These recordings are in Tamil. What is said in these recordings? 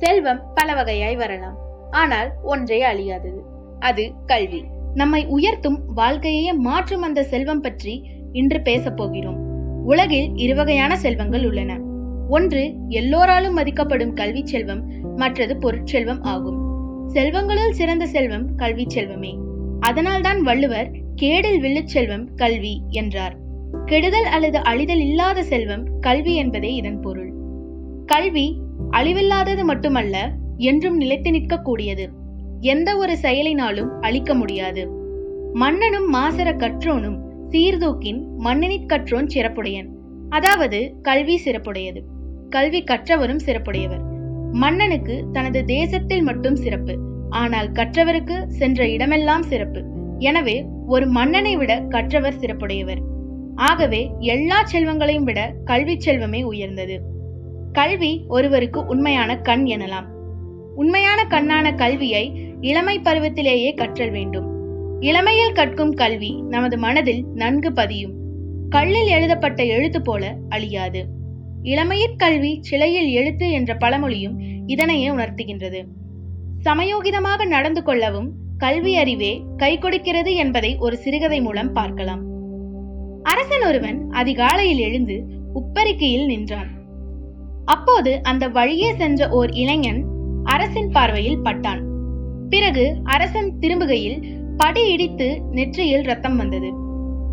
செல்வம் பல வகையாய் வரலாம், ஆனால் ஒன்றே அழியாதது, அது கல்வி. நம்மை உயர்த்தும், வாழ்க்கையே மாற்றும் அந்த செல்வம் பற்றி இன்று பேச போகிறோம். உலகில் இருவகையான செல்வங்கள் உள்ளன. ஒன்று எல்லோராலும் மதிக்கப்படும் கல்வி செல்வம், மற்றது பொருட்செல்வம் ஆகும். செல்வங்களுள் சிறந்த செல்வம் கல்வி செல்வமே. அதனால்தான் வள்ளுவர் கேடில் வில்லுச் செல்வம் கல்வி என்றார். கெடுதல் அல்லது அழிதல் இல்லாத செல்வம் கல்வி என்பதே இதன் பொருள். கல்வி அழிவில்லாதது மட்டுமல்ல, என்றும் நிலைத்து நிற்கக்கூடியது. எந்த ஒரு செயலினாலும் அழிக்க முடியாது. மன்னனும் மாசற கற்றோனும் சீர்தூக்கின் மன்னனிற் கற்றோன் சிறப்புடையன். அதாவது கல்வி சிறப்புடையது, கல்வி கற்றவரும் சிறப்புடையவர். மன்னனுக்கு தனது தேசத்தில் மட்டும் சிறப்பு, ஆனால் கற்றவருக்கு சென்ற இடமெல்லாம் சிறப்பு. எனவே ஒரு மன்னனை விட கற்றவர் சிறப்புடையவர். ஆகவே எல்லா செல்வங்களையும் விட கல்வி செல்வமே உயர்ந்தது. கல்வி ஒருவருக்கு உண்மையான கண் எனலாம். உண்மையான கண்ணான கல்வியை இளமை பருவத்திலேயே கற்றல் வேண்டும். இளமையில் கற்கும் கல்வி நமது மனதில் நன்கு பதியும். கல்லில் எழுதப்பட்ட எழுத்து போல அழியாது. இளமையிற் கல்வி சிலையில் எழுத்து என்ற பழமொழியும் இதனையே உணர்த்துகின்றது. சமயோகிதமாக நடந்து கொள்ளவும் கல்வி அறிவே கை கொடுக்கிறது என்பதை ஒரு சிறுகதை மூலம் பார்க்கலாம். அரசன் ஒருவன் அதிகாலையில் எழுந்து உப்பரிக்கையில் நின்றான். அப்போது அந்த வழியே சென்ற ஓர் இளைஞன் அரசின் பார்வையில் பட்டான். பிறகு அரசன் திரும்புகையில் படி இடித்து நெற்றியில் ரத்தம் வந்தது.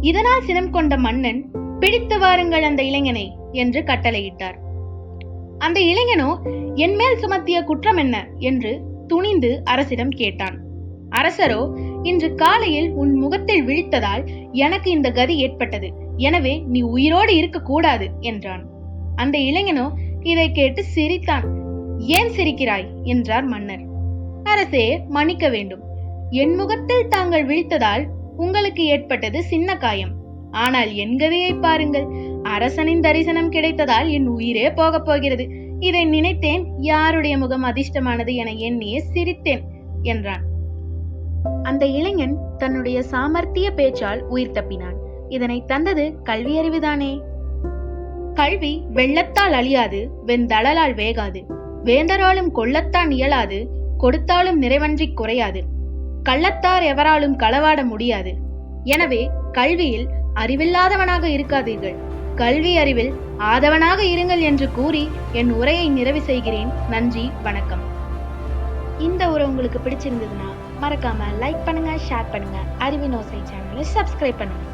இதனால் சினம் கொண்ட மன்னன், பிடித்து வாருங்கள் அந்த இளைஞனை என்று கட்டளையிட்டார். அந்த இளைஞனோ என் மேல் சுமத்திய குற்றம் என்ன என்று துணிந்து அரசிடம் கேட்டான். அரசரோ, இன்று காலையில் உன் முகத்தில் விழித்ததால் எனக்கு இந்த கதி ஏற்பட்டது, எனவே நீ உயிரோடு இருக்க கூடாது என்றான். அந்த இளைஞனோ இதை கேட்டு சிரித்தான். ஏன் சிரிக்கிறாய் என்றார் மன்னர். அரசே, மன்னிக்க வேண்டும். என் முகத்தில் தாங்கள் விழித்ததால் உங்களுக்கு ஏற்பட்டது சின்ன காயம். ஆனால் என் கதியை பாருங்கள். அரசனின் தரிசனம் கிடைத்ததால் என் உயிரே போகப் போகிறது. இதை நினைத்தேன், யாருடைய முகம் அதிர்ஷ்டமானது என எண்ணியே சிரித்தேன் என்றான். அந்த இளைஞன் தன்னுடைய சாமர்த்திய பேச்சால் உயிர் தப்பினான். இதனை தந்தது கல்வி அறிவுதானே. கல்வி வெள்ளத்தால் அழியாது, வெந்தழலால் வேகாது. வேந்தராலும் கொள்ளத்தான் இயலாது, கொடுத்தாலும் நிறைவன்றி குறையாது. கள்ளத்தார் எவராலும் களவாட முடியாது. எனவே கல்வியில் அறிவில்லாதவனாக இருக்காதீர்கள், கல்வி அறிவில் ஆதவனாக இருங்கள் என்று கூறி என் உரையை நிறைவு செய்கிறேன். நன்றி, வணக்கம். இந்த உரை உங்களுக்கு பிடிச்சிருந்ததுன்னா மறக்காம லைக் பண்ணுங்க, ஷேர் பண்ணுங்க. அறிவின் ஓசை சேனலை சப்ஸ்கிரைப் பண்ணுங்க.